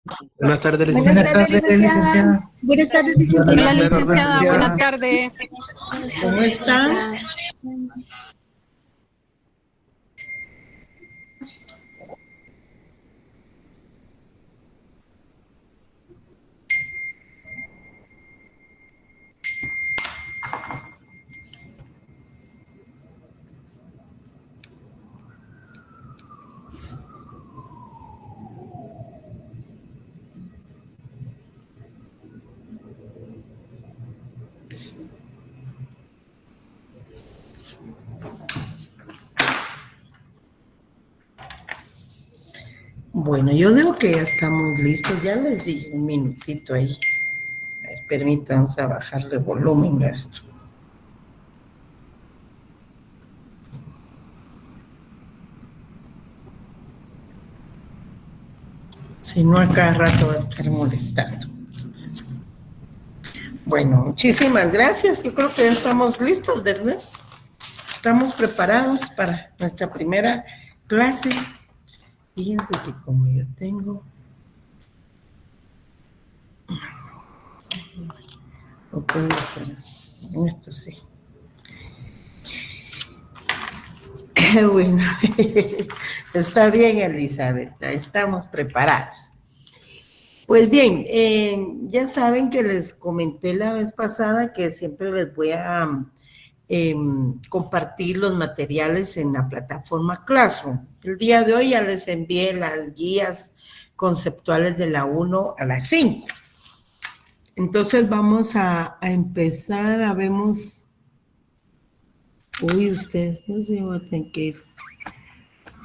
Buenas tardes, Buenas licenciada. tardes, licenciada. Buenas tardes, licenciada. Hola, licenciada, buenas tardes. ¿Cómo está? Bueno, yo digo que ya estamos listos. Ya les di un minutito ahí. Permítanse bajarle volumen a esto. Si no, a cada rato va a estar molestando. Bueno, muchísimas gracias. Yo creo que ya estamos listos, ¿verdad? Estamos preparados para nuestra primera clase. Fíjense que como yo tengo... O puede ser esto, sí. Bueno, está bien, Elizabeth, estamos preparados. Pues bien, ya saben que les comenté la vez pasada que siempre les voy a compartir los materiales en la plataforma Classroom. El día de hoy ya les envié las guías conceptuales de la 1 a la 5. Entonces vamos a empezar, vemos... Uy, ustedes no se van a tener que ir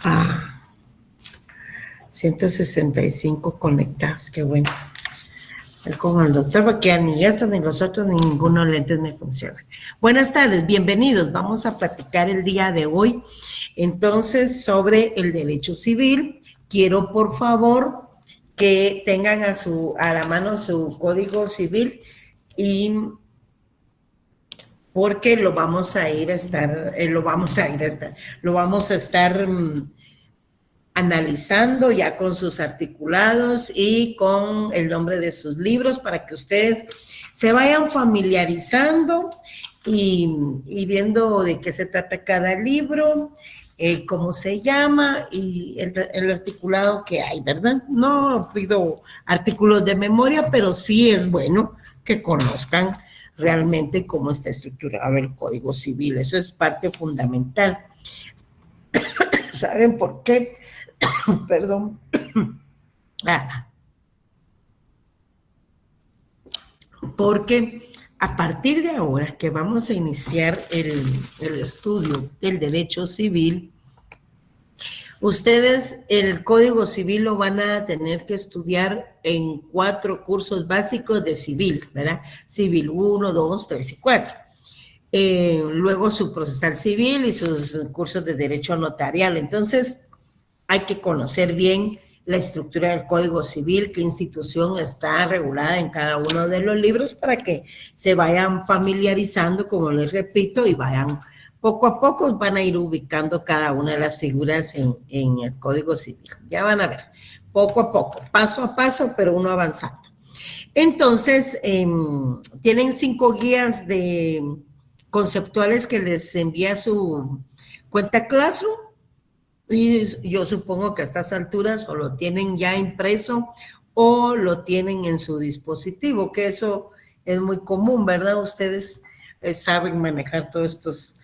a 165 conectados, qué bueno. Con el doctor, porque ni estos, ni los otros, ni ninguno de lentes me funciona. Buenas tardes, bienvenidos. Vamos a platicar el día de hoy, entonces, sobre el derecho civil. Quiero, por favor, que tengan a la mano su código civil y... porque lo vamos a estar analizando ya con sus articulados y con el nombre de sus libros para que ustedes se vayan familiarizando y viendo de qué se trata cada libro, cómo se llama y el articulado que hay, ¿verdad? No pido artículos de memoria, pero sí es bueno que conozcan realmente cómo está estructurado el Código Civil. Eso es parte fundamental. ¿Saben por qué? Perdón. Porque a partir de ahora que vamos a iniciar el estudio del derecho civil, ustedes el Código Civil lo van a tener que estudiar en 4 cursos básicos de civil, ¿verdad? Civil 1, 2, 3 y 4. Luego su procesal civil y sus cursos de derecho notarial. Entonces, hay que conocer bien la estructura del Código Civil, qué institución está regulada en cada uno de los libros para que se vayan familiarizando, como les repito, y vayan poco a poco, van a ir ubicando cada una de las figuras en el Código Civil. Ya van a ver, poco a poco, paso a paso, pero uno avanzando. Entonces, tienen 5 guías conceptuales que les envía su cuenta Classroom. Y yo supongo que a estas alturas o lo tienen ya impreso o lo tienen en su dispositivo, que eso es muy común, ¿verdad? Ustedes saben manejar todos estos,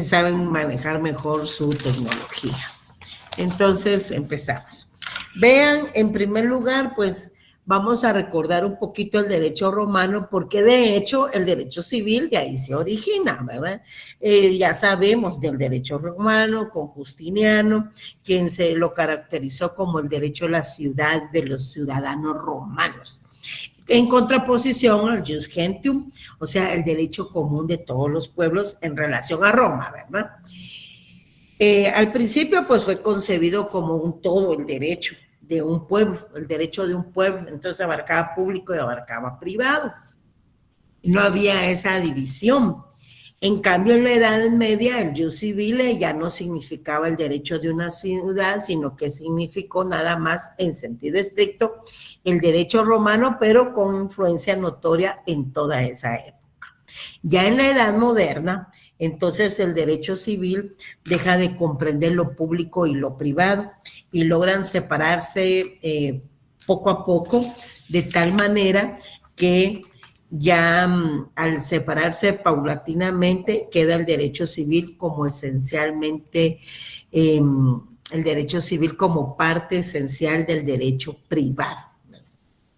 saben manejar mejor su tecnología. Entonces, empezamos. Vean, en primer lugar, pues, vamos a recordar un poquito el derecho romano, porque de hecho el derecho civil de ahí se origina, ¿verdad? Ya sabemos del derecho romano con Justiniano, quien se lo caracterizó como el derecho a la ciudad de los ciudadanos romanos, en contraposición al jus gentium, o sea, el derecho común de todos los pueblos en relación a Roma, ¿verdad? Al principio, pues, fue concebido como un todo el derecho de un pueblo, el derecho de un pueblo, entonces abarcaba público y abarcaba privado. No había esa división. En cambio, en la Edad Media, el jus civile ya no significaba el derecho de una ciudad, sino que significó nada más, en sentido estricto, el derecho romano, pero con influencia notoria en toda esa época. Ya en la Edad Moderna, entonces el derecho civil deja de comprender lo público y lo privado y logran separarse poco a poco, de tal manera que ya al separarse paulatinamente queda el derecho civil como esencialmente, el derecho civil como parte esencial del derecho privado.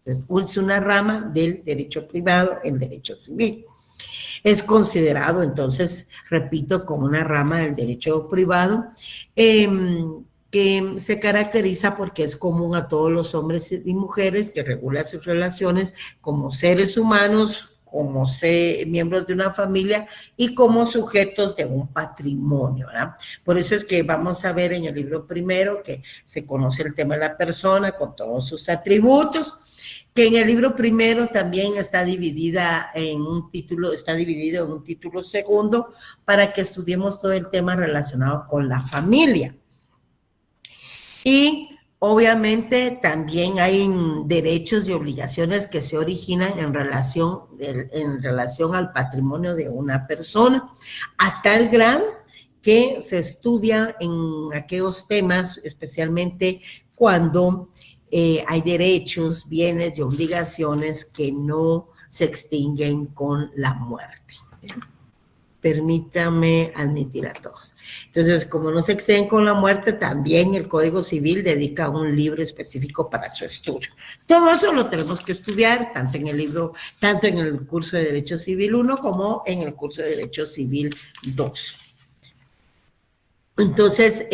Es una rama del derecho privado, el derecho civil. Es considerado, entonces, repito, como una rama del derecho privado, que se caracteriza porque es común a todos los hombres y mujeres, que regula sus relaciones como seres humanos, como miembros de una familia y como sujetos de un patrimonio, ¿verdad? Por eso es que vamos a ver en el libro primero que se conoce el tema de la persona con todos sus atributos, que en el libro primero también está dividido en un título segundo para que estudiemos todo el tema relacionado con la familia. Y obviamente también hay derechos y obligaciones que se originan en relación al patrimonio de una persona, a tal grado que se estudia en aquellos temas, especialmente cuando hay derechos, bienes y obligaciones que no se extinguen con la muerte. Permítame admitir a todos. Entonces, como no se extinguen con la muerte, también el Código Civil dedica un libro específico para su estudio. Todo eso lo tenemos que estudiar tanto en el curso de Derecho Civil 1 como en el curso de Derecho Civil 2. Entonces,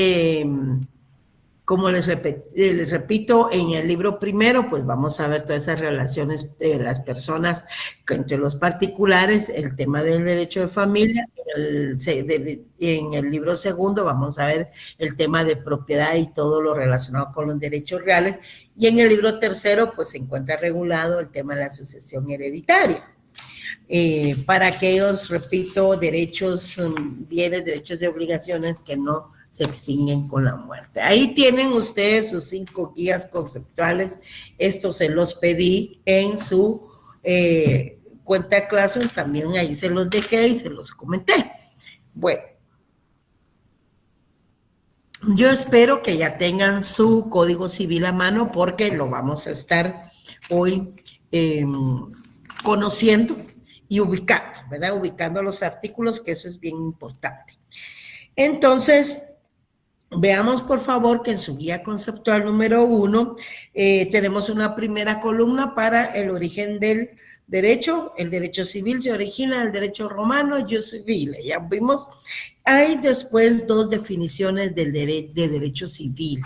como les repito, en el libro primero, pues vamos a ver todas esas relaciones de las personas entre los particulares, el tema del derecho de familia. En el libro segundo vamos a ver el tema de propiedad y todo lo relacionado con los derechos reales. Y en el libro tercero, pues se encuentra regulado el tema de la sucesión hereditaria. Para aquellos, repito, derechos, bienes, derechos y obligaciones que no se extinguen con la muerte. Ahí tienen ustedes sus 5 guías conceptuales. Estos se los pedí en su cuenta Classroom, también ahí se los dejé y se los comenté. Bueno, yo espero que ya tengan su Código Civil a mano porque lo vamos a estar hoy conociendo y ubicando, ¿verdad? Ubicando los artículos, que eso es bien importante. Entonces, veamos, por favor, que en su guía conceptual número 1 tenemos una primera columna para el origen del derecho. El derecho civil se origina del derecho romano, jus civile. Ya vimos, hay después 2 definiciones de derecho civil.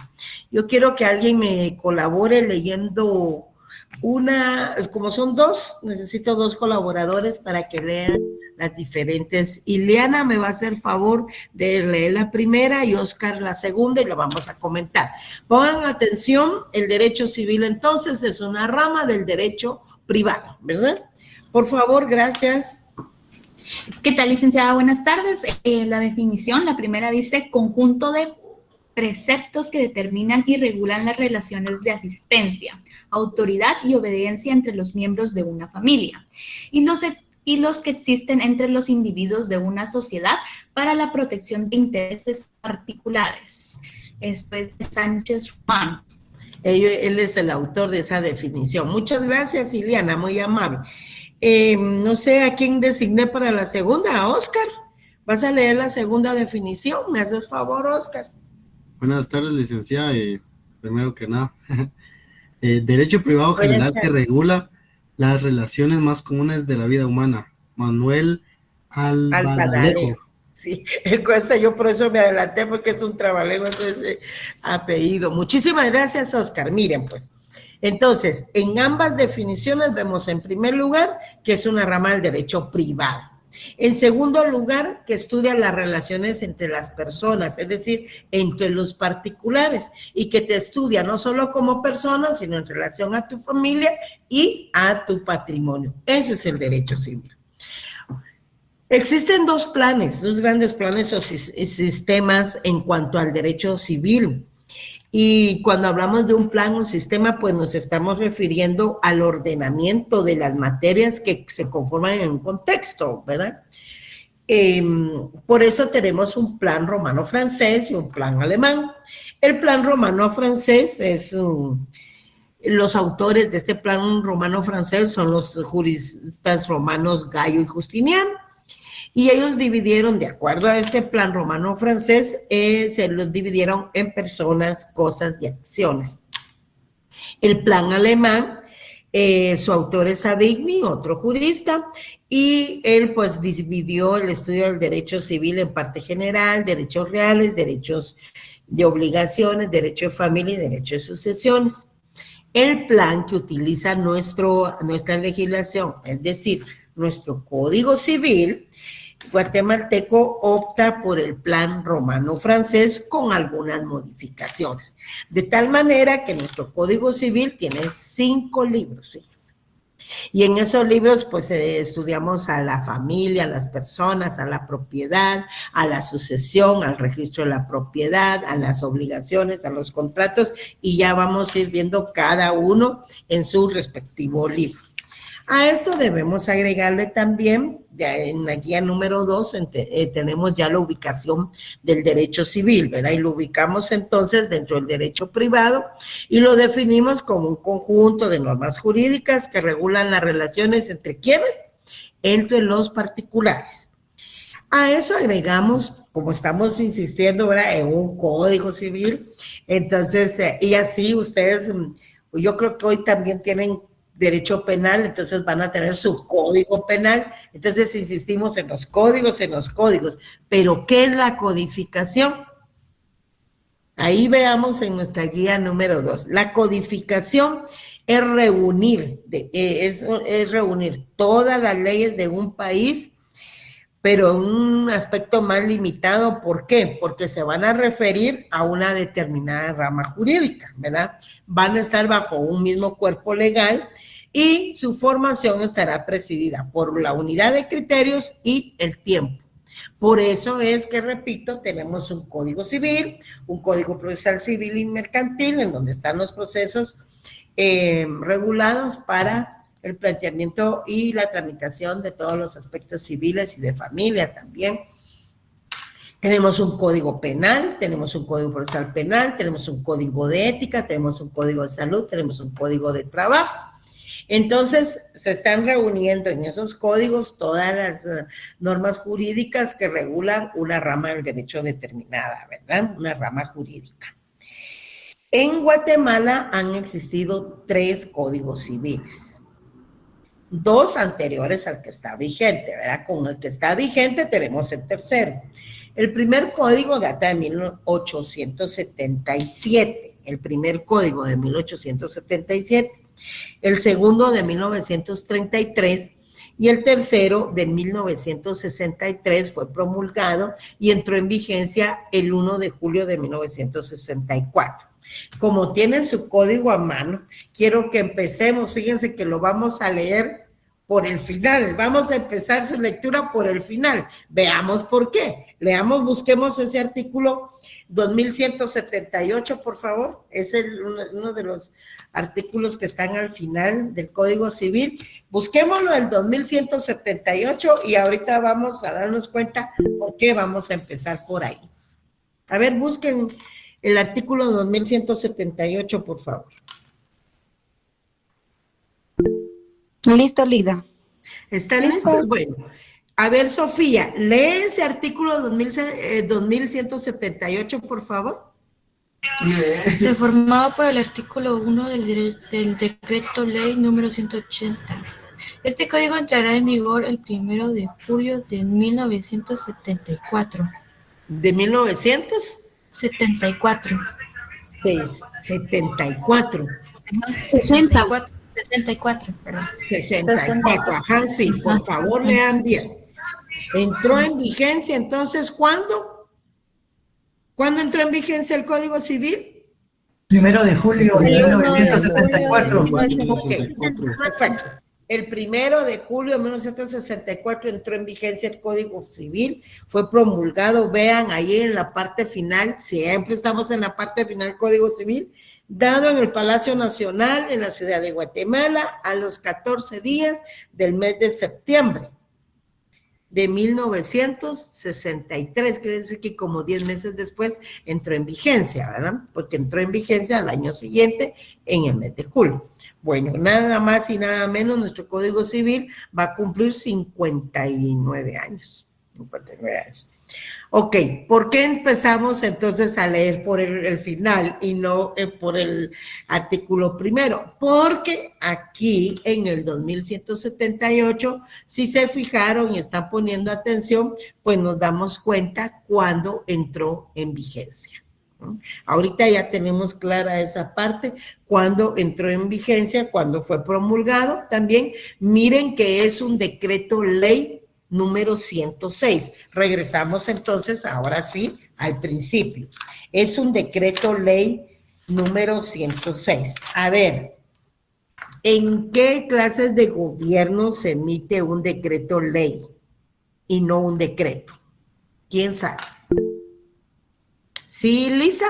Yo quiero que alguien me colabore leyendo como son 2, necesito 2 colaboradores para que lean las diferentes. Ileana me va a hacer favor de leer la primera y Oscar la segunda y lo vamos a comentar. Pongan atención, el derecho civil entonces es una rama del derecho privado, ¿verdad? Por favor, gracias. ¿Qué tal, licenciada? Buenas tardes. La definición, la primera dice conjunto de preceptos que determinan y regulan las relaciones de asistencia, autoridad y obediencia entre los miembros de una familia y los que existen entre los individuos de una sociedad para la protección de intereses particulares. Esto es de Sánchez Román. Él es el autor de esa definición. Muchas gracias, Ileana, muy amable. No sé a quién designé para la segunda, a Oscar. ¿Vas a leer la segunda definición? ¿Me haces favor, Oscar? Buenas tardes, licenciada. Primero que nada, derecho privado general que regula las relaciones más comunes de la vida humana. Manuel Albadalejo. Sí, cuesta, yo por eso me adelanté porque es un trabalego ese apellido. Muchísimas gracias, Oscar. Miren, pues, entonces, en ambas definiciones vemos en primer lugar que es una rama del derecho privado. En segundo lugar, que estudia las relaciones entre las personas, es decir, entre los particulares, y que te estudia no solo como persona, sino en relación a tu familia y a tu patrimonio. Ese es el derecho civil. Existen dos planes, dos grandes planes o sistemas en cuanto al derecho civil. Y cuando hablamos de un plan o sistema, pues nos estamos refiriendo al ordenamiento de las materias que se conforman en un contexto, ¿verdad? Por eso tenemos un plan romano-francés y un plan alemán. El plan romano-francés es... los autores de este plan romano-francés son los juristas romanos Gallo y Justiniano. Y ellos dividieron, de acuerdo a este plan romano-francés, se los dividieron en personas, cosas y acciones. El plan alemán, su autor es Savigny, otro jurista, y él pues dividió el estudio del derecho civil en parte general, derechos reales, derechos de obligaciones, derecho de familia y derecho de sucesiones. El plan que utiliza nuestra legislación, es decir, nuestro Código Civil guatemalteco, opta por el plan romano-francés con algunas modificaciones. De tal manera que nuestro Código Civil tiene 5 libros, fíjense. Y en esos libros, pues, estudiamos a la familia, a las personas, a la propiedad, a la sucesión, al registro de la propiedad, a las obligaciones, a los contratos, y ya vamos a ir viendo cada uno en su respectivo libro. A esto debemos agregarle también, en la guía número 2, tenemos ya la ubicación del derecho civil, ¿verdad? Y lo ubicamos entonces dentro del derecho privado y lo definimos como un conjunto de normas jurídicas que regulan las relaciones entre ¿quiénes? Entre los particulares. A eso agregamos, como estamos insistiendo, ¿verdad?, en un código civil. Entonces, y así ustedes, yo creo que hoy también tienen derecho penal, entonces van a tener su código penal. Entonces insistimos en los códigos, pero ¿qué es la codificación? Ahí veamos en nuestra guía número 2. La codificación es reunir, es reunir todas las leyes de un país, pero en un aspecto más limitado. ¿Por qué? Porque se van a referir a una determinada rama jurídica, ¿verdad? Van a estar bajo un mismo cuerpo legal y su formación estará presidida por la unidad de criterios y el tiempo. Por eso es que, repito, tenemos un código civil, un código procesal civil y mercantil, en donde están los procesos regulados para el planteamiento y la tramitación de todos los aspectos civiles y de familia también. Tenemos un código penal, tenemos un código procesal penal, tenemos un código de ética, tenemos un código de salud, tenemos un código de trabajo. Entonces, se están reuniendo en esos códigos todas las normas jurídicas que regulan una rama del derecho determinada, ¿verdad? Una rama jurídica. En Guatemala han existido 3 códigos civiles. 2 anteriores al que está vigente, ¿verdad? Con el que está vigente tenemos el tercero. El primer código data de 1877, el primer código de 1877, el segundo de 1933 y el tercero de 1963 fue promulgado y entró en vigencia el 1 de julio de 1964. Como tienen su código a mano, quiero que empecemos, fíjense que lo vamos a leer por el final, vamos a empezar su lectura por el final, veamos por qué, busquemos ese artículo 2178, por favor, es uno de los artículos que están al final del Código Civil, busquémoslo el 2178 y ahorita vamos a darnos cuenta por qué vamos a empezar por ahí. A ver, busquen el artículo 2178, por favor. Listo, Lida. ¿Están listos? Bueno, a ver, Sofía, lee ese artículo 2178, por favor. Reformado por el artículo 1 del decreto ley número 180. Este código entrará en vigor el 1 de julio de 1974. ¿De 1900? 74. 74. 64. 64, perdón. 64, ajá, sí, por favor, lean bien. Entró en vigencia, entonces, ¿cuándo? ¿Cuándo entró en vigencia el Código Civil? 1 de julio de 1964. Ok, perfecto. El 1 de julio de 1964 entró en vigencia el Código Civil, fue promulgado, vean ahí en la parte final, siempre estamos en la parte final del Código Civil, dado en el Palacio Nacional en la ciudad de Guatemala a los 14 días del mes de septiembre de 1963, quiere decir que como 10 meses después entró en vigencia, ¿verdad? Porque entró en vigencia al año siguiente, en el mes de julio. Bueno, nada más y nada menos, nuestro Código Civil va a cumplir 59 años. 59 años. Ok, ¿por qué empezamos entonces a leer por el final y no por el artículo primero? Porque aquí en el 2178, si se fijaron y están poniendo atención, pues nos damos cuenta cuándo entró en vigencia. Ahorita ya tenemos clara esa parte, cuando entró en vigencia, cuando fue promulgado. También miren que es un decreto ley número 106. Regresamos entonces, ahora sí, al principio. Es un decreto ley número 106. A ver, ¿en qué clases de gobierno se emite un decreto ley y no un decreto? ¿Quién sabe? ¿Sí, Lisa?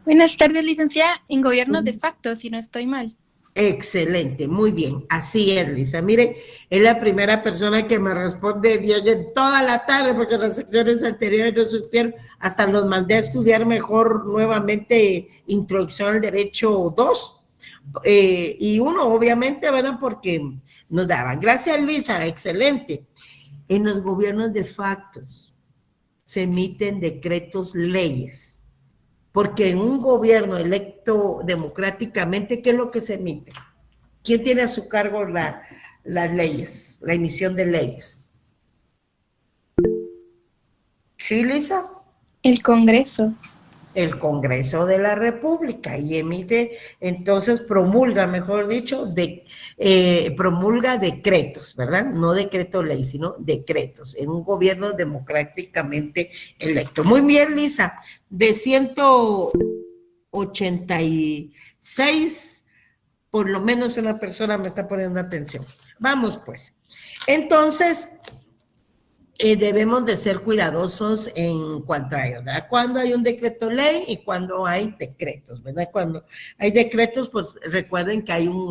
Buenas tardes, licenciada. En gobierno de facto, si no estoy mal. Excelente, muy bien, así es, Lisa. Mire, es la primera persona que me responde bien toda la tarde, porque en las secciones anteriores no supieron, hasta los mandé a estudiar mejor nuevamente Introducción al Derecho 2, y 1, obviamente, ¿verdad? Porque nos daban. Gracias, Lisa, excelente. En los gobiernos de factos se emiten decretos leyes. Porque en un gobierno electo democráticamente, ¿qué es lo que se emite? ¿Quién tiene a su cargo las leyes, la emisión de leyes? ¿Sí, Lisa? El Congreso. El Congreso de la República, y emite, entonces promulga, mejor dicho, promulga decretos, ¿verdad? No decreto ley, sino decretos, en un gobierno democráticamente electo. Muy bien, Lisa, de 186, por lo menos una persona me está poniendo atención. Vamos, pues. Entonces, debemos de ser cuidadosos en cuanto a ello, ¿verdad? Cuando hay un decreto ley y cuando hay decretos, ¿verdad? Cuando hay decretos, pues recuerden que hay un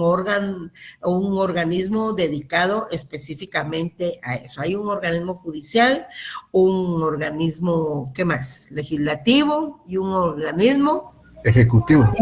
organismo dedicado específicamente a eso. Hay un organismo judicial, un organismo, ¿qué más? Legislativo y un organismo Ejecutivo.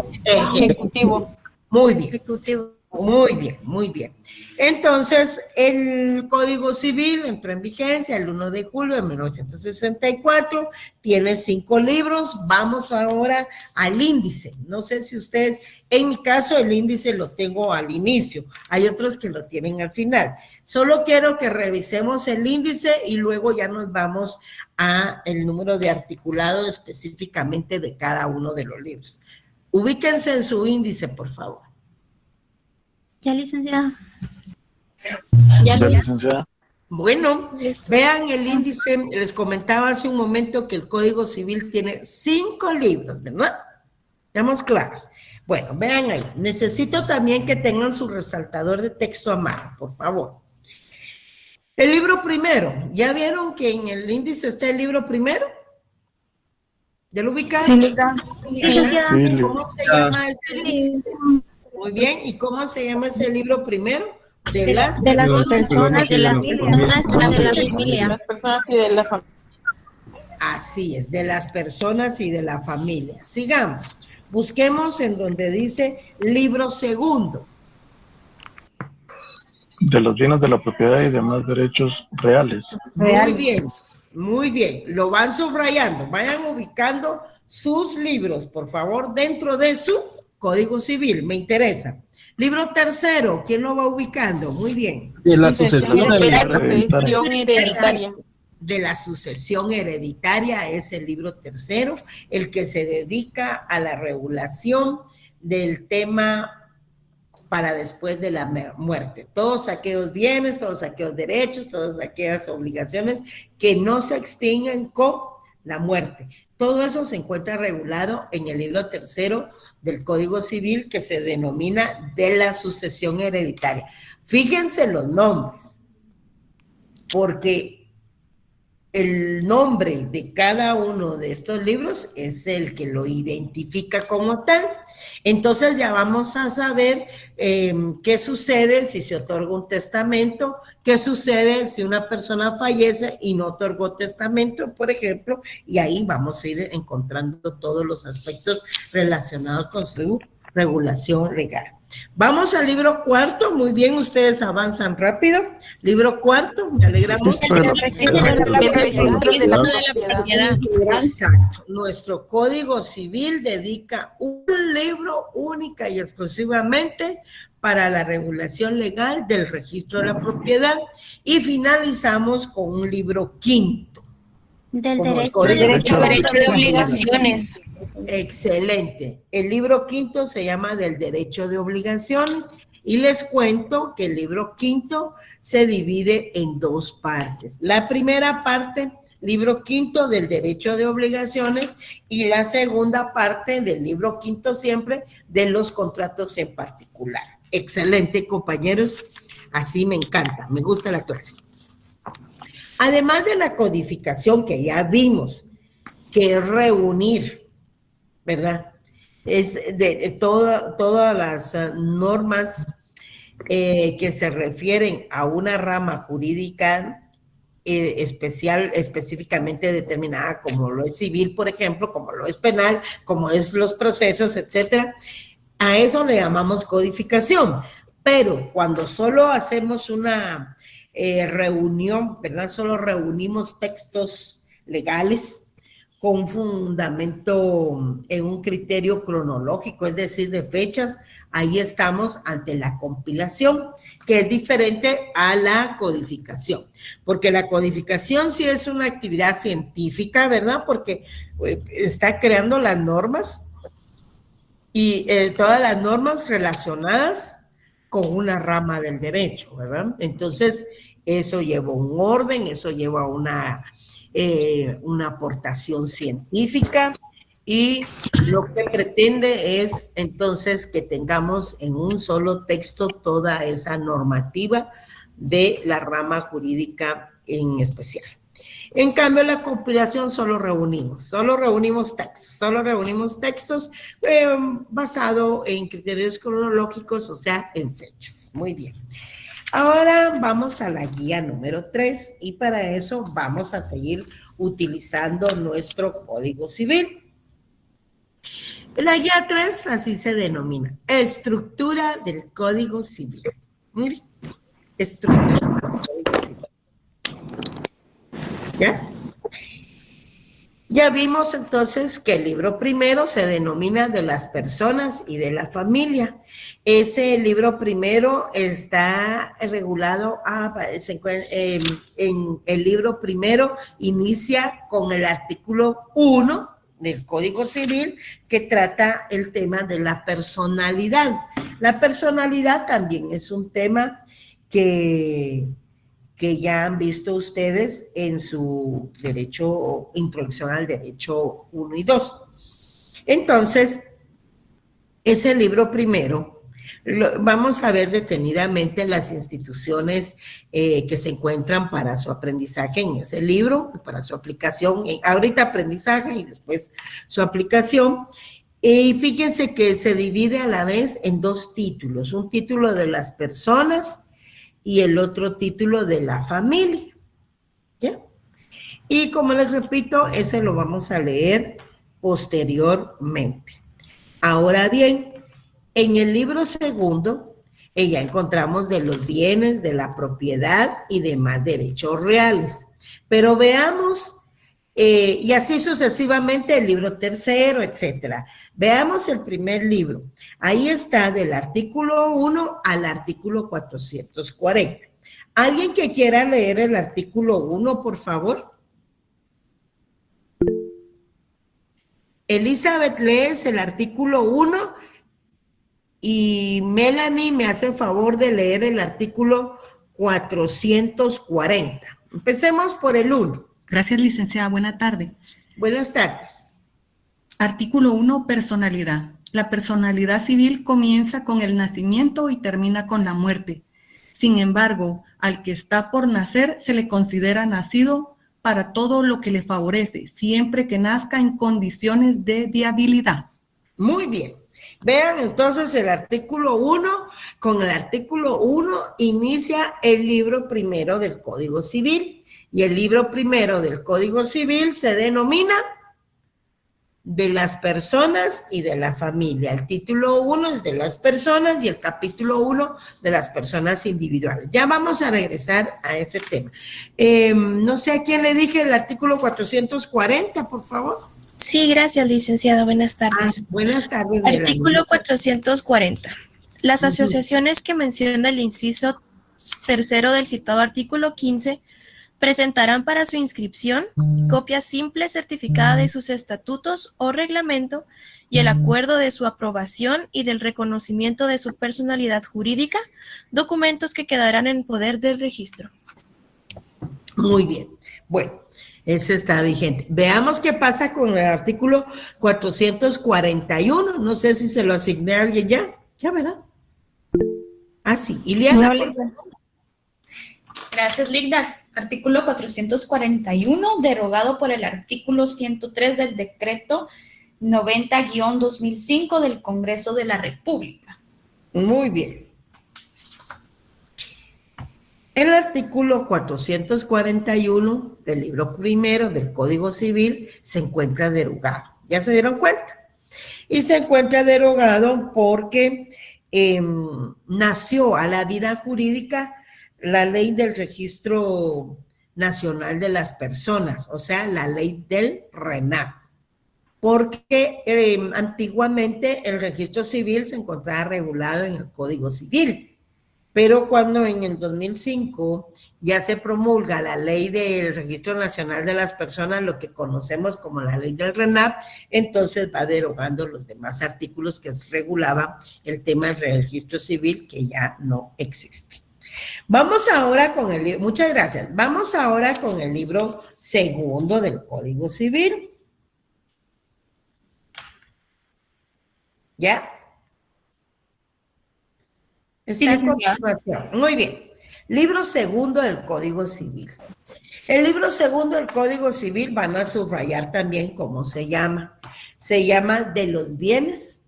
Muy bien. Ejecutivo. Muy bien, muy bien. Entonces, el Código Civil entró en vigencia el 1 de julio de 1964, tiene 5 libros. Vamos ahora al índice. No sé si ustedes, en mi caso el índice lo tengo al inicio, hay otros que lo tienen al final. Solo quiero que revisemos el índice y luego ya nos vamos a el número de articulado específicamente de cada uno de los libros. Ubíquense en su índice, por favor. Ya, licenciada. Ya, licenciada. Bueno, vean el índice, les comentaba hace un momento que el Código Civil tiene 5 libros, ¿verdad? Estamos claros. Bueno, vean ahí. Necesito también que tengan su resaltador de texto a mano, por favor. El libro primero, ¿ya vieron que en el índice está el libro primero? ¿Ya lo ubicaron? Sí, ¿Cómo se llama ese libro? Muy bien, ¿y cómo se llama ese libro primero? De las personas y de la familia. Así es, de las personas y de la familia. Sigamos, busquemos en donde dice libro segundo. De los bienes de la propiedad y demás derechos reales. Muy bien, lo van subrayando, vayan ubicando sus libros, por favor, dentro de su Código Civil, me interesa. Libro tercero, ¿quién lo va ubicando? Muy bien. De la sucesión hereditaria. De la sucesión hereditaria es el libro tercero, el que se dedica a la regulación del tema para después de la muerte. Todos aquellos bienes, todos aquellos derechos, todas aquellas obligaciones que no se extinguen con la muerte. Todo eso se encuentra regulado en el libro tercero del Código Civil, que se denomina de la sucesión hereditaria. Fíjense los nombres, porque el nombre de cada uno de estos libros es el que lo identifica como tal. Entonces ya vamos a saber qué sucede si se otorga un testamento, qué sucede si una persona fallece y no otorgó testamento, por ejemplo, y ahí vamos a ir encontrando todos los aspectos relacionados con su regulación legal. Vamos al libro cuarto, muy bien, ustedes avanzan rápido. Libro cuarto, me alegra mucho. Exacto. Nuestro Código Civil dedica un libro única y exclusivamente para la regulación legal del registro de la propiedad y finalizamos con un libro quinto. Del derecho de obligaciones. Excelente. El libro quinto se llama del derecho de obligaciones y les cuento que el libro quinto se divide en dos partes. La primera parte, libro quinto del derecho de obligaciones, y la segunda parte del libro quinto siempre de los contratos en particular. Excelente, compañeros. Así me encanta, me gusta la clase. Además de la codificación que ya vimos, que es reunir, ¿verdad? Es de todas las normas que se refieren a una rama jurídica específicamente determinada, como lo es civil, por ejemplo, como lo es penal, como es los procesos, etcétera. A eso le llamamos codificación. Pero cuando solo hacemos una reunión, ¿verdad? Solo reunimos textos legales con fundamento en un criterio cronológico, es decir, de fechas, ahí estamos ante la compilación, que es diferente a la codificación, porque la codificación sí es una actividad científica, ¿verdad? Porque está creando las normas y todas las normas relacionadas con una rama del derecho, ¿verdad? Entonces, eso lleva un orden, eso lleva una aportación científica y lo que pretende es entonces que tengamos en un solo texto toda esa normativa de la rama jurídica en especial. En cambio, la compilación solo reunimos textos basado en criterios cronológicos, o sea, en fechas. Muy bien. Ahora vamos a la guía número 3 y para eso vamos a seguir utilizando nuestro Código Civil. La guía 3 así se denomina, estructura del Código Civil. Muy bien, estructura del Código Civil. ¿Ya? Ya vimos entonces que el libro primero se denomina de las personas y de la familia. Ese libro primero está regulado, en el libro primero inicia con el artículo 1 del Código Civil que trata el tema de la personalidad. La personalidad también es un tema que ya han visto ustedes en su derecho, introducción al derecho 1 y 2. Entonces, ese libro primero, vamos a ver detenidamente las instituciones que se encuentran para su aprendizaje en ese libro, para su aplicación, ahorita aprendizaje y después su aplicación. Y fíjense que se divide a la vez en dos títulos, un título de las personas y el otro título de la familia, ¿ya? Y como les repito, ese lo vamos a leer posteriormente. Ahora bien, en el libro segundo, ya encontramos de los bienes, de la propiedad y demás derechos reales. Pero veamos, y así sucesivamente el libro tercero, etcétera. Veamos el primer libro. Ahí está del artículo 1 al artículo 440. ¿Alguien que quiera leer el artículo 1, por favor? Elizabeth, lees el artículo 1 y Melanie me hace el favor de leer el artículo 440. Empecemos por el 1. Gracias, licenciada. Buena tarde. Buenas tardes. Artículo 1, personalidad. La personalidad civil comienza con el nacimiento y termina con la muerte. Sin embargo, al que está por nacer se le considera nacido para todo lo que le favorece, siempre que nazca en condiciones de viabilidad. Muy bien. Vean entonces el artículo 1. Con el artículo 1 inicia el libro primero del Código Civil. Y el libro primero del Código Civil se denomina de las personas y de la familia. El título 1 es de las personas y el capítulo 1 de las personas individuales. Ya vamos a regresar a ese tema. No sé a quién le dije el artículo 440, por favor. Sí, gracias, licenciada. Buenas tardes. Buenas tardes. Artículo 440. Las asociaciones que menciona el inciso tercero del citado artículo 15 presentarán para su inscripción copia simple certificada de sus estatutos o reglamento y el acuerdo de su aprobación y del reconocimiento de su personalidad jurídica, documentos que quedarán en poder del registro. Muy bien. Bueno, ese está vigente. Veamos qué pasa con el artículo 441. No sé si se lo asigné a alguien ya. Ya, ¿verdad? Ah, sí. Ileana. No, gracias, Ligda. Artículo 441, derogado por el artículo 103 del decreto 90-2005 del Congreso de la República. Muy bien. El artículo 441 del libro primero del Código Civil se encuentra derogado. ¿Ya se dieron cuenta? Y se encuentra derogado porque nació a la vida jurídica la ley del Registro Nacional de las Personas, o sea, la ley del RENAP, porque antiguamente el registro civil se encontraba regulado en el Código Civil, pero cuando en el 2005 ya se promulga la ley del Registro Nacional de las Personas, lo que conocemos como la ley del RENAP, entonces va derogando los demás artículos que regulaban el tema del registro civil, que ya no existe. Vamos ahora con el libro, muchas gracias, vamos ahora con el libro segundo del Código Civil. ¿Ya? Está en continuación. Muy bien. Libro segundo del Código Civil. El libro segundo del Código Civil van a subrayar también cómo se llama. Se llama de los bienes,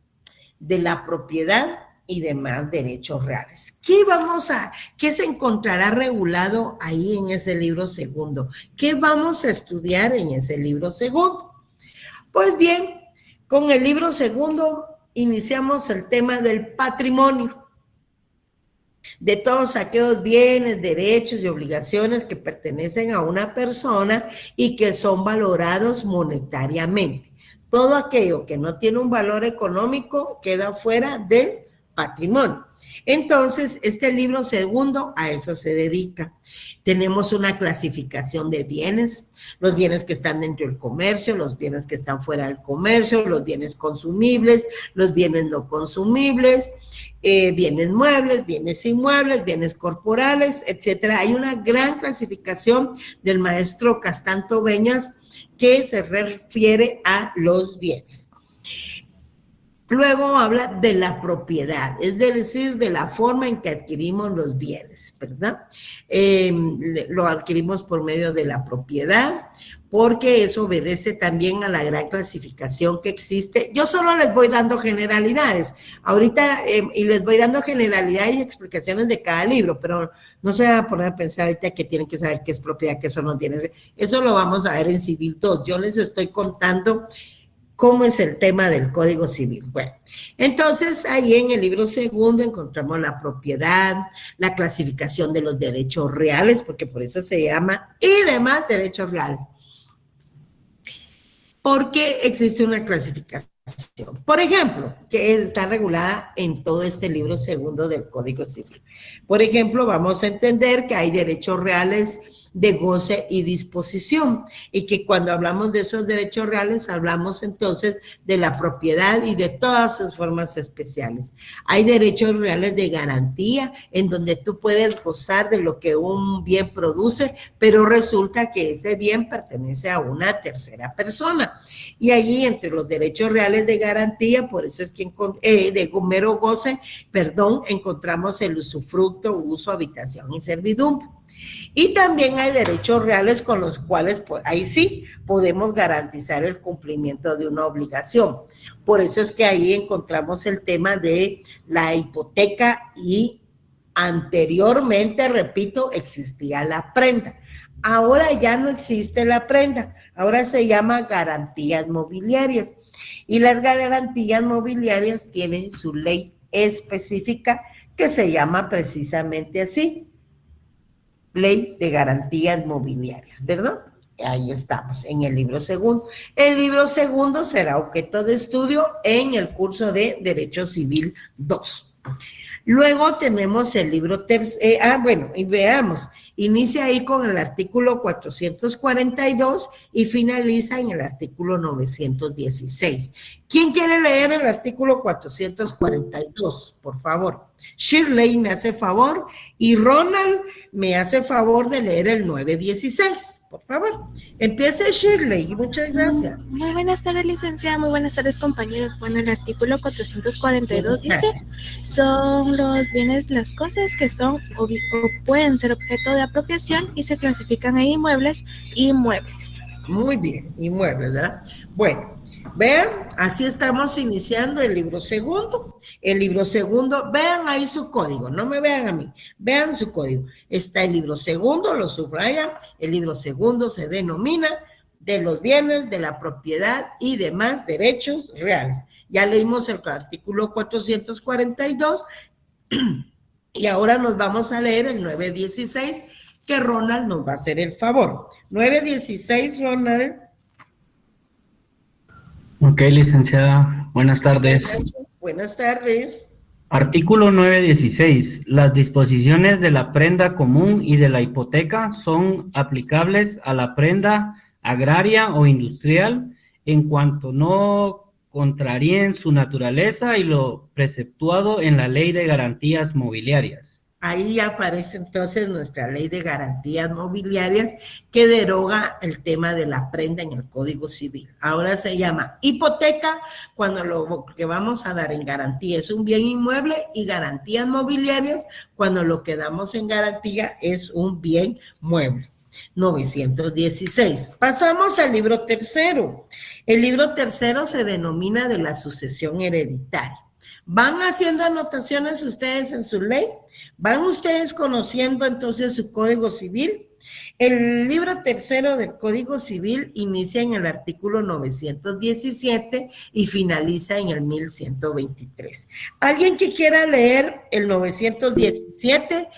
de la propiedad y demás derechos reales. ¿Qué se encontrará regulado ahí en ese libro segundo? ¿Qué vamos a estudiar en ese libro segundo? Pues bien, con el libro segundo iniciamos el tema del patrimonio, de todos aquellos bienes, derechos y obligaciones que pertenecen a una persona y que son valorados monetariamente. Todo aquello que no tiene un valor económico queda fuera del patrimonio. Entonces, este libro segundo a eso se dedica. Tenemos una clasificación de bienes, los bienes que están dentro del comercio, los bienes que están fuera del comercio, los bienes consumibles, los bienes no consumibles, bienes muebles, bienes inmuebles, bienes corporales, etcétera. Hay una gran clasificación del maestro Castanto Beñas que se refiere a los bienes. Luego habla de la propiedad, es decir, de la forma en que adquirimos los bienes, ¿verdad? Lo adquirimos por medio de la propiedad, porque eso obedece también a la gran clasificación que existe. Yo solo les voy dando generalidades, ahorita, y les voy dando generalidades y explicaciones de cada libro, pero no se van a poner a pensar ahorita que tienen que saber qué es propiedad, qué son los bienes. Eso lo vamos a ver en Civil 2. Yo les estoy contando cómo es el tema del Código Civil. Bueno, entonces ahí en el libro segundo encontramos la propiedad, la clasificación de los derechos reales, porque por eso se llama, y demás derechos reales. Porque existe una clasificación. Por ejemplo, que está regulada en todo este libro segundo del Código Civil. Por ejemplo, vamos a entender que hay derechos reales de goce y disposición, y que cuando hablamos de esos derechos reales hablamos entonces de la propiedad y de todas sus formas especiales. Hay derechos reales de garantía en donde tú puedes gozar de lo que un bien produce, pero resulta que ese bien pertenece a una tercera persona, y allí entre los derechos reales de garantía, por eso es que de mero goce, encontramos el usufructo, uso, habitación y servidumbre. Y también hay derechos reales con los cuales, pues, ahí sí podemos garantizar el cumplimiento de una obligación. Por eso es que ahí encontramos el tema de la hipoteca y anteriormente, repito, existía la prenda. Ahora ya no existe la prenda, ahora se llama garantías mobiliarias. Y las garantías mobiliarias tienen su ley específica que se llama precisamente así, Ley de Garantías Mobiliarias, ¿verdad? Ahí estamos, en el libro segundo. El libro segundo será objeto de estudio en el curso de Derecho Civil 2. Luego tenemos el libro tercero, y veamos, inicia ahí con el artículo 442 y finaliza en el artículo 916. ¿Quién quiere leer el artículo 442? Por favor. Shirley me hace favor y Ronald me hace favor de leer el 916. Por favor, empiece Shirley, muchas gracias. Muy buenas tardes, licenciada, muy buenas tardes, compañeros. Bueno, el artículo 442 dice, son los bienes, las cosas que son o pueden ser objeto de apropiación y se clasifican en inmuebles y muebles. Muy bien, inmuebles, ¿verdad? Bueno, vean, así estamos iniciando el libro segundo. El libro segundo, vean ahí su código, no me vean a mí, vean su código. Está el libro segundo, lo subrayan, el libro segundo se denomina de los bienes, de la propiedad y demás derechos reales. Ya leímos el artículo 442 y ahora nos vamos a leer el 916, que Ronald nos va a hacer el favor. 916, Ronald. Ok, licenciada, buenas tardes. Buenas tardes. Artículo 916. Las disposiciones de la prenda común y de la hipoteca son aplicables a la prenda agraria o industrial en cuanto no contraríen su naturaleza y lo preceptuado en la Ley de Garantías Mobiliarias. Ahí aparece entonces nuestra Ley de Garantías Mobiliarias que deroga el tema de la prenda en el Código Civil. Ahora se llama hipoteca cuando lo que vamos a dar en garantía es un bien inmueble, y garantías mobiliarias cuando lo que damos en garantía es un bien mueble. 916. Pasamos al libro tercero. El libro tercero se denomina de la sucesión hereditaria. ¿Van haciendo anotaciones ustedes en su ley? ¿Van ustedes conociendo entonces su Código Civil? El libro tercero del Código Civil inicia en el artículo 917 y finaliza en el 1123. ¿Alguien que quiera leer el 917?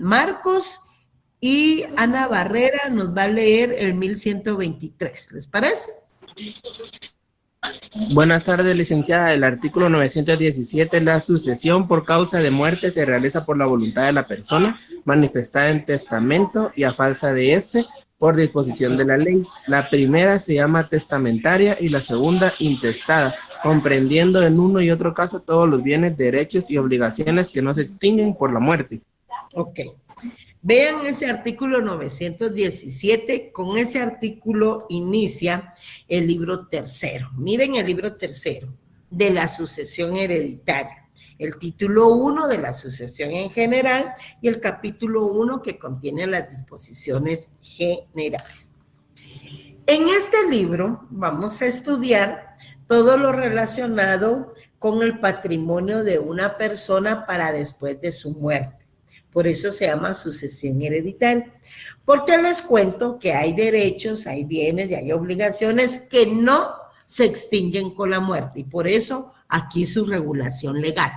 Marcos y Ana Barrera nos va a leer el 1123. ¿Les parece? Buenas tardes, licenciada. El artículo 917, la sucesión por causa de muerte se realiza por la voluntad de la persona, manifestada en testamento y a falta de éste, por disposición de la ley. La primera se llama testamentaria y la segunda intestada, comprendiendo en uno y otro caso todos los bienes, derechos y obligaciones que no se extinguen por la muerte. Ok. Vean ese artículo 917, con ese artículo inicia el libro tercero. Miren el libro tercero de la sucesión hereditaria, el título 1 de la sucesión en general y el capítulo 1 que contiene las disposiciones generales. En este libro vamos a estudiar todo lo relacionado con el patrimonio de una persona para después de su muerte. Por eso se llama sucesión hereditaria. Porque les cuento que hay derechos, hay bienes y hay obligaciones que no se extinguen con la muerte. Y por eso aquí su regulación legal.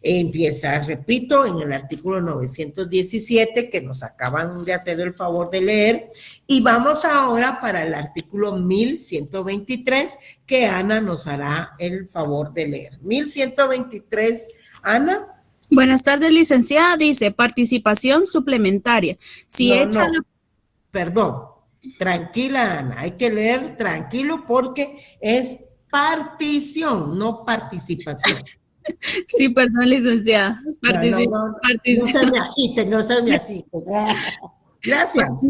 Empieza, repito, en el artículo 917 que nos acaban de hacer el favor de leer. Y vamos ahora para el artículo 1123 que Ana nos hará el favor de leer. 1123, Ana. Buenas tardes, licenciada. Dice participación suplementaria. Perdón. Tranquila, Ana. Hay que leer tranquilo porque es partición, no participación. Sí, perdón, licenciada. No se me agite, no se me agite. Gracias.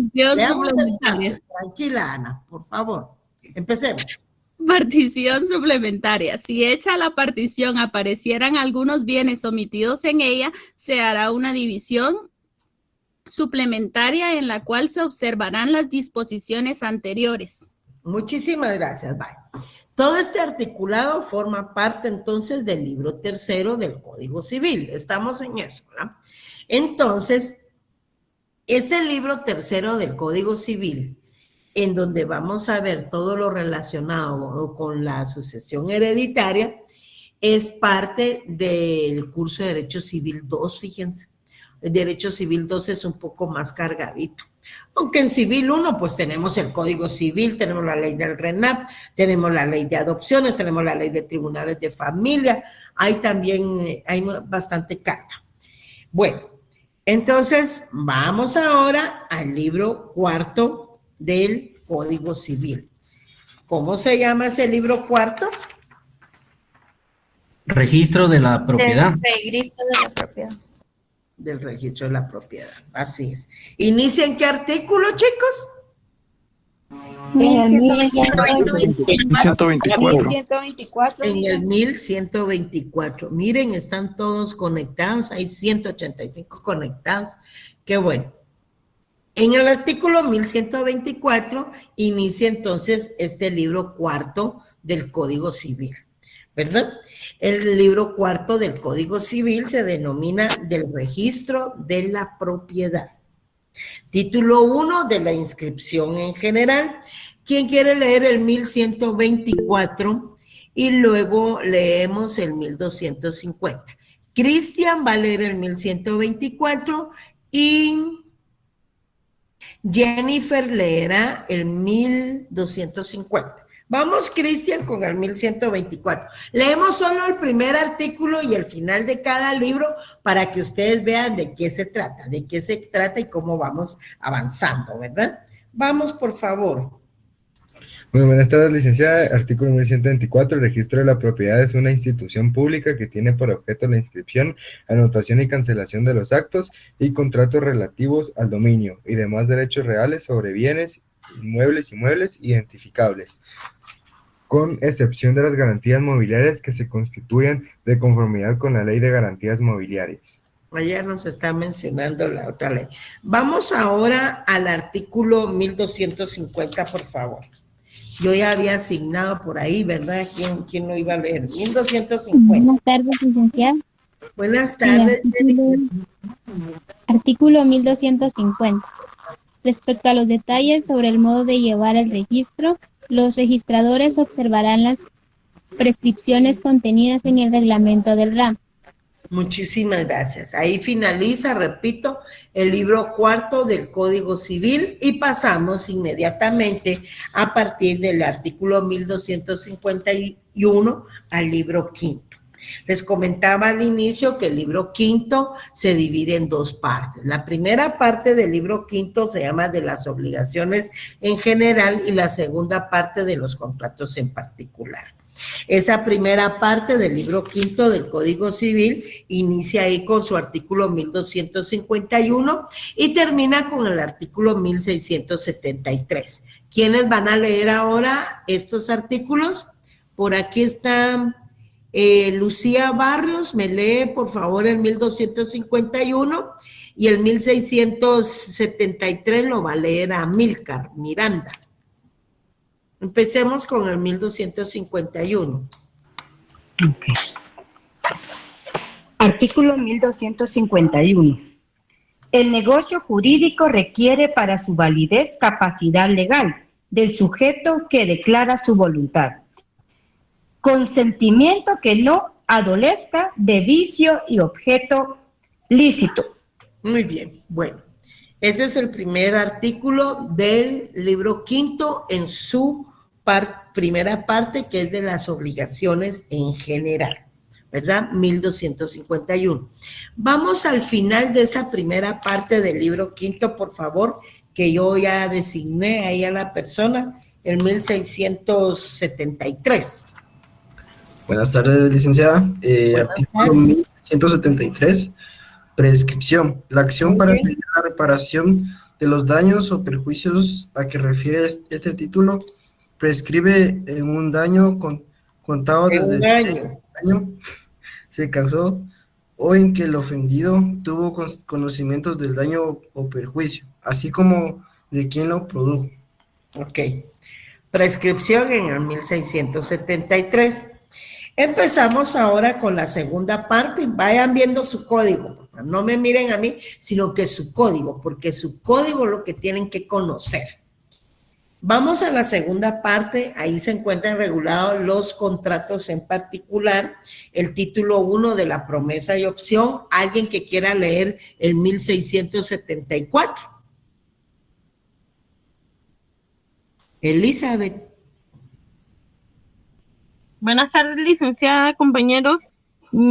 Tranquila, Ana, por favor. Empecemos. Partición suplementaria. Si hecha la partición aparecieran algunos bienes omitidos en ella, se hará una división suplementaria en la cual se observarán las disposiciones anteriores. Muchísimas gracias. Bye. Todo este articulado forma parte entonces del libro tercero del Código Civil. Estamos en eso, ¿verdad? Entonces, ese libro tercero del Código Civil, en donde vamos a ver todo lo relacionado con la sucesión hereditaria, es parte del curso de Derecho Civil 2, fíjense. El Derecho Civil 2 es un poco más cargadito. Aunque en Civil 1, pues tenemos el Código Civil, tenemos la ley del RENAP, tenemos la ley de adopciones, tenemos la ley de tribunales de familia, hay bastante carga. Bueno, entonces vamos ahora al libro cuarto del Código Civil. ¿Cómo se llama ese libro cuarto? Registro de la propiedad. Registro de la propiedad. Del registro de la propiedad, así es. ¿Inicia en qué artículo, chicos? En el 1124. En el 1124. Miren, están todos conectados, hay 185 conectados. Qué bueno. En el artículo 1124 inicia entonces este libro cuarto del Código Civil, ¿verdad? El libro cuarto del Código Civil se denomina del registro de la propiedad. Título 1 de la inscripción en general. ¿Quién quiere leer el 1124? Y luego leemos el 1250. Cristian va a leer el 1124 y Jennifer leerá el 1250. Vamos, Cristian, con el 1124. Leemos solo el primer artículo y el final de cada libro para que ustedes vean de qué se trata y cómo vamos avanzando, ¿verdad? Vamos, por favor. Muy buenas tardes, licenciada. Artículo 1124. El registro de la propiedad es una institución pública que tiene por objeto la inscripción, anotación y cancelación de los actos y contratos relativos al dominio y demás derechos reales sobre bienes, inmuebles identificables, con excepción de las garantías mobiliarias que se constituyan de conformidad con la Ley de Garantías Mobiliarias. Ayer nos está mencionando la otra ley. Vamos ahora al artículo 1250, por favor. Yo ya había asignado por ahí, ¿verdad? ¿Quién lo iba a leer? 1250. Buenas tardes, licenciada. Buenas tardes. Artículo 1250. Respecto a los detalles sobre el modo de llevar el registro, los registradores observarán las prescripciones contenidas en el reglamento del RAM. Muchísimas gracias. Ahí finaliza, repito, el libro cuarto del Código Civil y pasamos inmediatamente a partir del artículo 1251 al libro quinto. Les comentaba al inicio que el libro quinto se divide en dos partes. La primera parte del libro quinto se llama de las obligaciones en general y la segunda parte de los contratos en particular. Esa primera parte del libro quinto del Código Civil inicia ahí con su artículo 1251 y termina con el artículo 1673. ¿Quiénes van a leer ahora estos artículos? Por aquí está Lucía Barrios, me lee por favor el 1251 y el 1673 lo va a leer Amílcar Miranda. Empecemos con el 1251. Okay. Artículo 1251. El negocio jurídico requiere para su validez capacidad legal del sujeto que declara su voluntad. Consentimiento que no adolezca de vicio y objeto lícito. Muy bien, bueno. Ese es el primer artículo del libro quinto en su primera parte, que es de las obligaciones en general. ¿verdad? 1251. Vamos al final de esa primera parte del libro quinto, por favor, que yo ya designé ahí a la persona, el 1673. Buenas tardes, licenciada. Artículo 1173, prescripción. La acción para pedir la reparación de los daños o perjuicios a que refiere este título prescribe en un daño contado desde el daño se causó o en que el ofendido tuvo conocimientos del daño o perjuicio, así como de quien lo produjo. Ok. Prescripción en el 1673. Empezamos ahora con la segunda parte. Vayan viendo su código. No me miren a mí, sino que su código, porque su código es lo que tienen que conocer. Vamos a la segunda parte. Ahí se encuentran regulados los contratos en particular. El título 1 de la promesa y opción. Alguien que quiera leer el 1674. Elizabeth. Buenas tardes, licenciada, compañeros.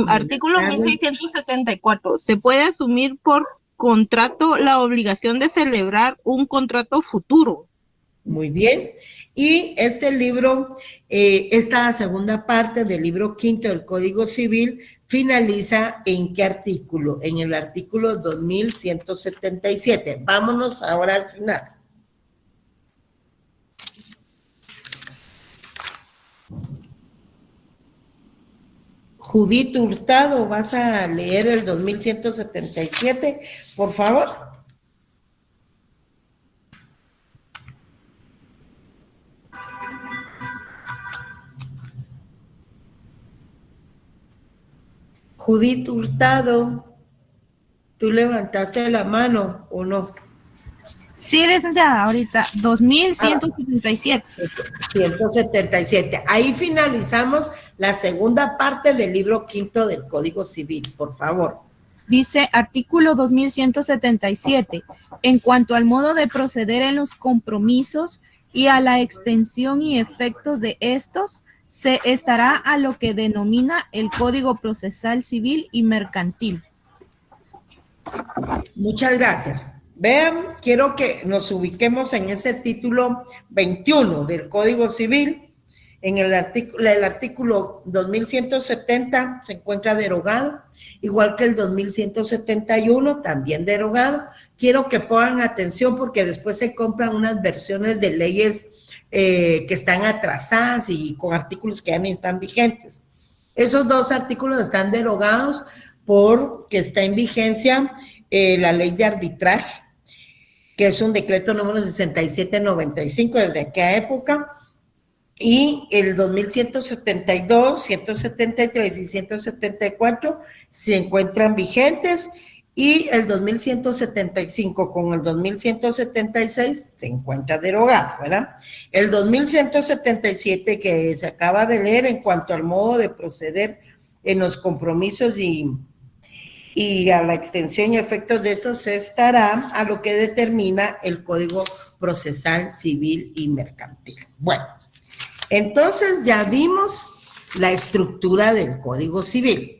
Artículo 1674. Se puede asumir por contrato la obligación de celebrar un contrato futuro. Muy bien. Y este libro, esta segunda parte del libro quinto del Código Civil, finaliza ¿en qué artículo? En el artículo 2177. Vámonos ahora al final. Judith Hurtado, vas a leer el 2177, por favor. Judith Hurtado, ¿tú levantaste la mano o no? Sí, licenciada, ahorita, 2177. 177. Ahí finalizamos la segunda parte del libro quinto del Código Civil, por favor. Dice artículo 2177. En cuanto al modo de proceder en los compromisos y a la extensión y efectos de estos, se estará a lo que denomina el Código Procesal Civil y Mercantil. Muchas gracias. Vean, quiero que nos ubiquemos en ese título 21 del Código Civil. En el artículo 2170 se encuentra derogado, igual que el 2171 también derogado. Quiero que pongan atención porque después se compran unas versiones de leyes que están atrasadas y con artículos que ya ni están vigentes. Esos dos artículos están derogados porque está en vigencia la ley de arbitraje, que es un decreto número 6795 desde aquella época, y el 2172, 173 y 174 se encuentran vigentes, y el 2175 con el 2176 se encuentra derogado, ¿verdad? El 2177 que se acaba de leer en cuanto al modo de proceder en los compromisos y a la extensión y efectos de estos se estará a lo que determina el Código Procesal Civil y Mercantil. Bueno, entonces ya vimos la estructura del Código Civil.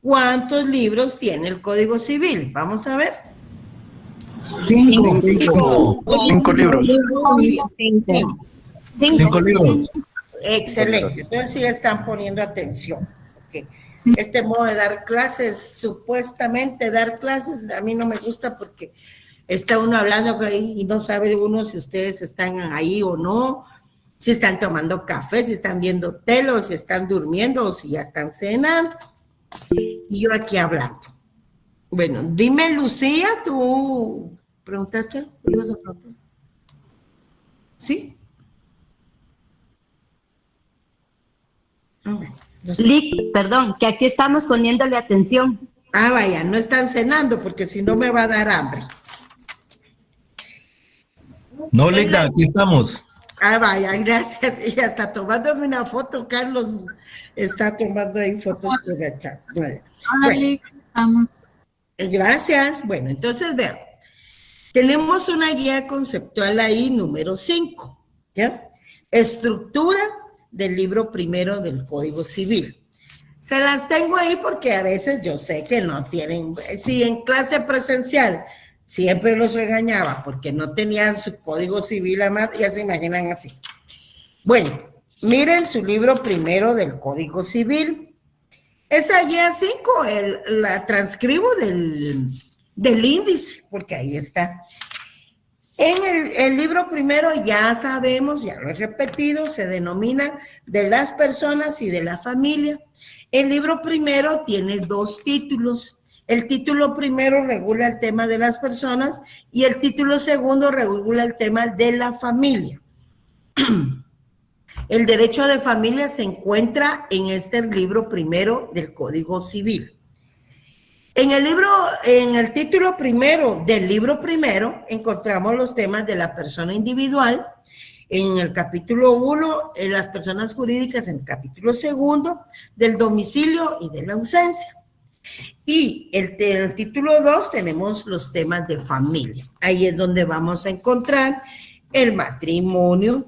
¿Cuántos libros tiene el Código Civil? Vamos a ver. 5 libros. 5 libros. Excelente. Entonces sí están poniendo atención. Okay. Este modo de dar clases, supuestamente dar clases, a mí no me gusta porque está uno hablando ahí y no sabe uno si ustedes están ahí o no, si están tomando café, si están viendo tele, o si están durmiendo, o si ya están cenando. Y yo aquí hablando. Bueno, dime, Lucía, ¿tú preguntaste? ¿Ibas a preguntar? ¿Sí? Perdón, que aquí estamos poniéndole atención. Ah, vaya, no están cenando porque si no me va a dar hambre. No, Ligda, aquí estamos. Ah, vaya, gracias. Y hasta tomándome una foto, Carlos está tomando ahí fotos por acá. Bueno, Vamos. Gracias. Bueno, entonces vean, tenemos una guía conceptual ahí, número 5, ¿ya? Estructura del libro primero del Código Civil. Se las tengo ahí porque a veces yo sé que no tienen, si en clase presencial siempre los regañaba porque no tenían su código civil a mano, ya se imaginan así. Bueno, miren su libro primero del Código Civil. Esa guía 5, la transcribo del índice, porque ahí está. En el libro primero ya sabemos, ya lo he repetido, se denomina de las personas y de la familia. El libro primero tiene 2 títulos. El título primero regula el tema de las personas y el título segundo regula el tema de la familia. El derecho de familia se encuentra en este libro primero del Código Civil. En el título primero del libro primero encontramos los temas de la persona individual. En el capítulo 1, las personas jurídicas, en el capítulo 2, del domicilio y de la ausencia. Y el título 2 tenemos los temas de familia. Ahí es donde vamos a encontrar el matrimonio,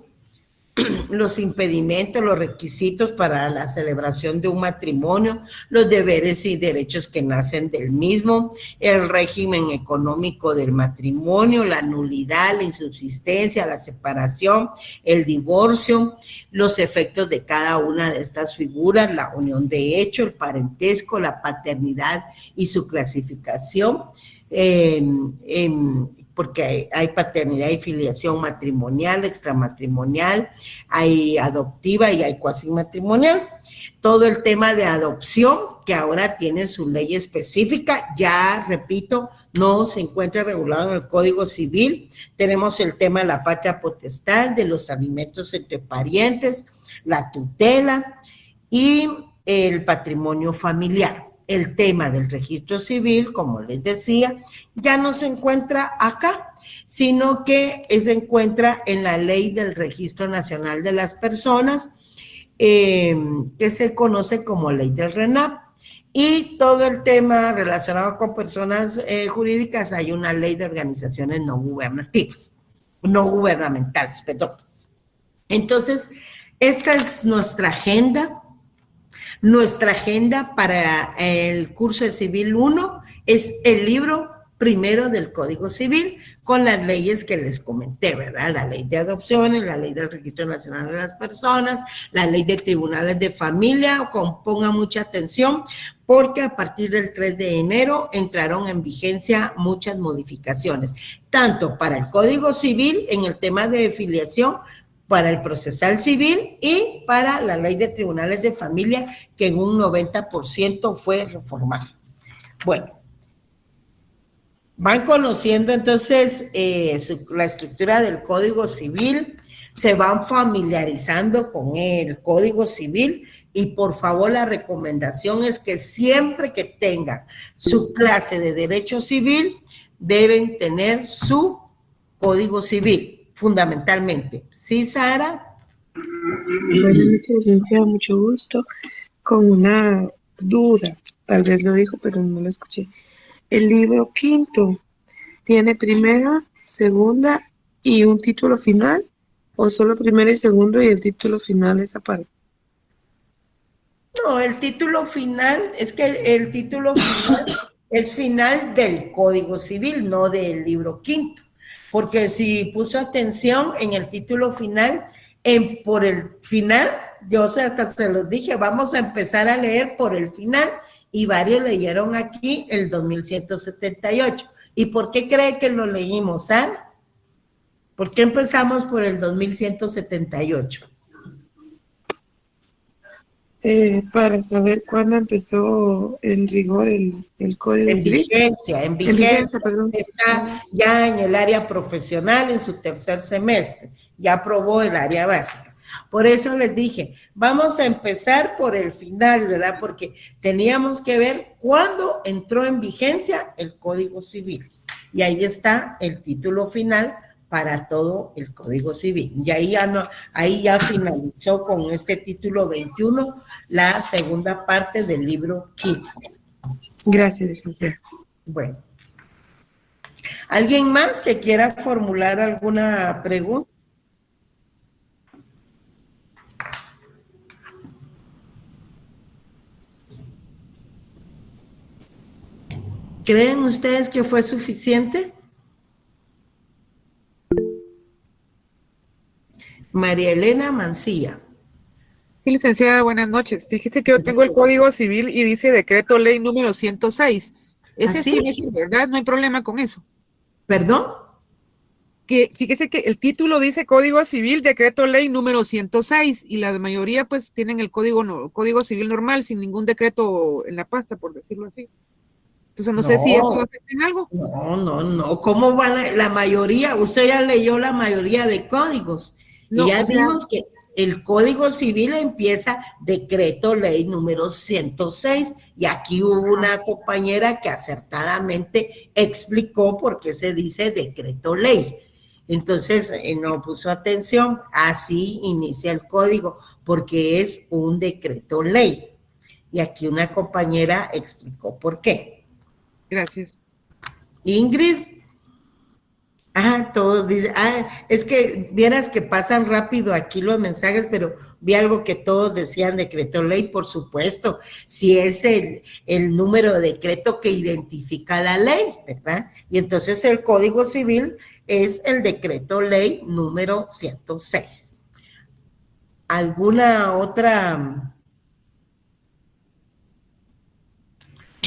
los impedimentos, los requisitos para la celebración de un matrimonio, los deberes y derechos que nacen del mismo, el régimen económico del matrimonio, la nulidad, la insubsistencia, la separación, el divorcio, los efectos de cada una de estas figuras, la unión de hecho, el parentesco, la paternidad y su clasificación, porque hay paternidad y filiación matrimonial, extramatrimonial, hay adoptiva y hay cuasi matrimonial. Todo el tema de adopción, que ahora tiene su ley específica, ya repito, no se encuentra regulado en el Código Civil. Tenemos el tema de la patria potestad, de los alimentos entre parientes, la tutela y el patrimonio familiar. El tema del registro civil, como les decía, ya no se encuentra acá, sino que se encuentra en la Ley del Registro Nacional de las Personas, que se conoce como Ley del RENAP. Y todo el tema relacionado con personas jurídicas, hay una Ley de Organizaciones no gubernamentales, perdón. Entonces, esta es nuestra agenda. Nuestra agenda para el curso de Civil 1 es el libro primero del Código Civil con las leyes que les comenté, ¿verdad? La ley de adopciones, la ley del Registro Nacional de las Personas, la ley de tribunales de familia. Pongan mucha atención porque a partir del 3 de enero entraron en vigencia muchas modificaciones, tanto para el Código Civil en el tema de filiación, para el procesal civil y para la ley de tribunales de familia, que en un 90% fue reformada. Bueno, van conociendo entonces la estructura del Código Civil, se van familiarizando con el Código Civil y por favor la recomendación es que siempre que tengan su clase de Derecho Civil deben tener su Código Civil. Fundamentalmente. ¿Sí, Sara? Buenas noches, licenciada, mucho gusto. Con una duda, tal vez lo dijo, pero no lo escuché. El libro quinto, ¿tiene primera, segunda y un título final? ¿O solo primero y segundo y el título final es aparte? No, el título final, es que el título final es final del Código Civil, no del libro quinto. Porque si puso atención en el título final, por el final, yo hasta se los dije, vamos a empezar a leer por el final, y varios leyeron aquí el 2178. ¿Y por qué cree que lo leímos, Sara? ¿Por qué empezamos por el 2178? Para saber cuándo empezó en rigor el Código Civil. En vigencia, perdón. Está ya en el área profesional en su tercer semestre, ya aprobó el área básica. Por eso les dije, vamos a empezar por el final, ¿verdad? Porque teníamos que ver cuándo entró en vigencia el Código Civil. Y ahí está el título final para todo el Código Civil. Y ahí ya finalizó con este título 21 la segunda parte del libro 15. Gracias, licenciada. Bueno. ¿Alguien más que quiera formular alguna pregunta? ¿Creen ustedes que fue suficiente? María Elena Mancilla. Sí, licenciada, buenas noches. Fíjese que yo tengo el Código Civil y dice Decreto Ley número 106. Ese Así sí, es. ¿verdad? No hay problema con eso. ¿Perdón? Que fíjese que el título dice Código Civil, Decreto Ley número 106, y la mayoría pues tienen el Código Civil normal, sin ningún decreto en la pasta, por decirlo así. Entonces no sé si eso afecta en algo. No. ¿Cómo van la mayoría? Usted ya leyó la mayoría de códigos. No, y ya o sea, vimos que el Código Civil empieza Decreto Ley número 106, y aquí hubo una compañera que acertadamente explicó por qué se dice Decreto Ley. Entonces, no puso atención, así inicia el código, porque es un decreto ley. Y aquí una compañera explicó por qué. Gracias. Ingrid. Todos dicen, es que vieras que pasan rápido aquí los mensajes, pero vi algo que todos decían decreto ley, por supuesto, si es el número de decreto que identifica la ley, ¿verdad? Y entonces el Código Civil es el decreto ley número 106. ¿Alguna otra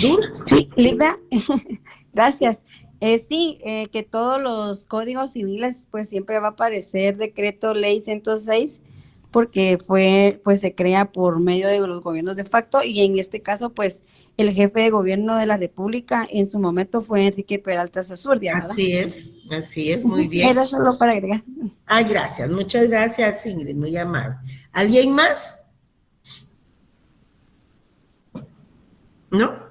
duda? Sí, Linda, gracias. Sí, que todos los códigos civiles pues siempre va a aparecer decreto ley 106 porque pues se crea por medio de los gobiernos de facto, y en este caso pues el jefe de gobierno de la República en su momento fue Enrique Peralta Sasurdia, ¿verdad? Así es, muy bien. Era solo para agregar. Gracias, muchas gracias, Ingrid, muy amable. ¿Alguien más? ¿No?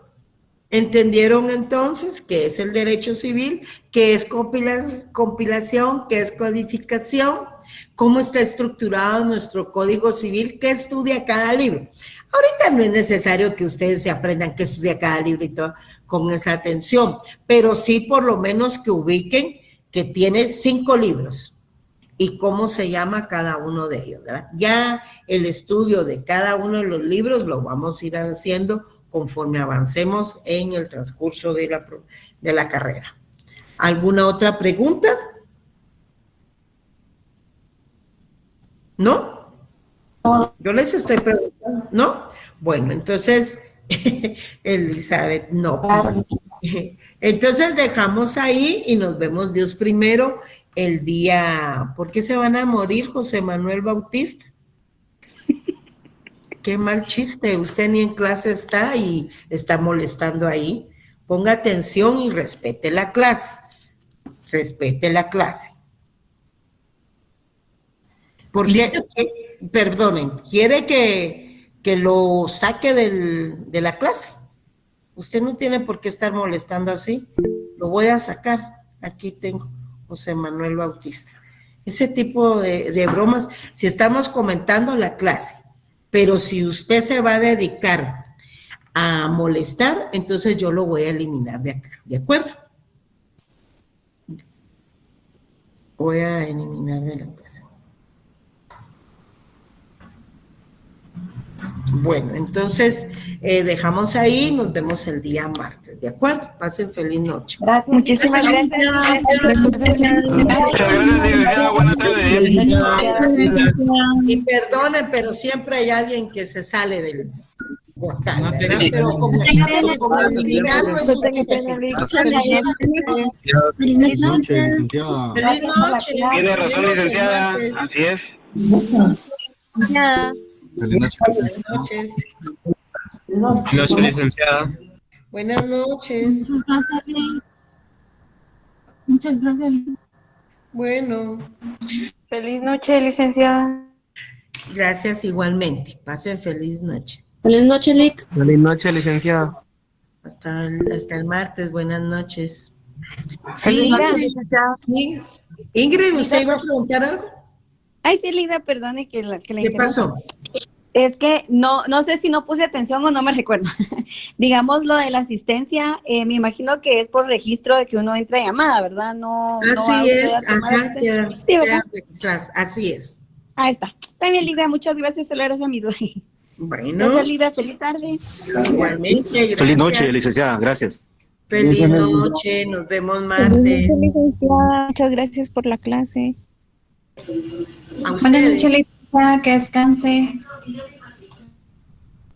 ¿Entendieron entonces qué es el derecho civil, qué es compilación, qué es codificación, cómo está estructurado nuestro Código Civil, qué estudia cada libro? Ahorita no es necesario que ustedes se aprendan qué estudia cada libro y todo con esa atención, pero sí por lo menos que ubiquen que tiene 5 libros y cómo se llama cada uno de ellos, ¿verdad? Ya el estudio de cada uno de los libros lo vamos a ir haciendo conforme avancemos en el transcurso de la carrera. ¿Alguna otra pregunta? ¿No? Yo les estoy preguntando, ¿no? Bueno, entonces, Elizabeth, no. Entonces dejamos ahí y nos vemos Dios primero el día. ¿Por qué se van a morir, José Manuel Bautista? Qué mal chiste, usted ni en clase está y está molestando ahí. Ponga atención y respete la clase. Respete la clase. Porque, perdonen, ¿quiere que lo saque de la clase? Usted no tiene por qué estar molestando así. Lo voy a sacar. Aquí tengo José Manuel Bautista. Ese tipo de bromas, si estamos comentando la clase, pero si usted se va a dedicar a molestar, entonces yo lo voy a eliminar de acá, ¿de acuerdo? Voy a eliminar de la clase. Bueno, entonces dejamos ahí, nos vemos el día martes, ¿de acuerdo? Pasen feliz noche. Gracias. Muchísimas gracias. Buenas tardes. Y perdonen, pero siempre hay alguien que se sale del portal, ¿verdad? Pero con habilidad no es Feliz noche, licenciada. Feliz noche. Tiene razón, licenciada. Así es. Feliz noche. Buenas noches. Buenas noches, licenciada. Buenas noches. Muchas gracias. Bueno. Feliz noche, licenciada. Gracias igualmente. Pasen feliz noche. Feliz noche, Lic. Feliz noche, licenciada. Hasta el martes. Buenas noches. Sí, sí. Ingrid, ¿usted iba a preguntar algo? Ay, sí, Linda, perdone que la ¿Qué pasó? Es que no sé si no puse atención o no me recuerdo. Digamos lo de la asistencia, me imagino que es por registro de que uno entra a llamada, ¿verdad? Así es, sí, ¿verdad? Así es. Ahí está. También, Linda, muchas gracias, solo era esa mi duda. Bueno. Gracias, Linda, feliz tarde. Igualmente, gracias. Feliz noche, licenciada. Gracias. Feliz noche, nos vemos martes. Licenciada, muchas gracias por la clase. Buenas noches, licenciada, que descanse.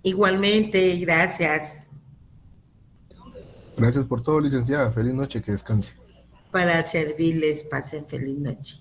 Igualmente, gracias. Gracias por todo, licenciada. Feliz noche, que descanse. Para servirles, pasen feliz noche.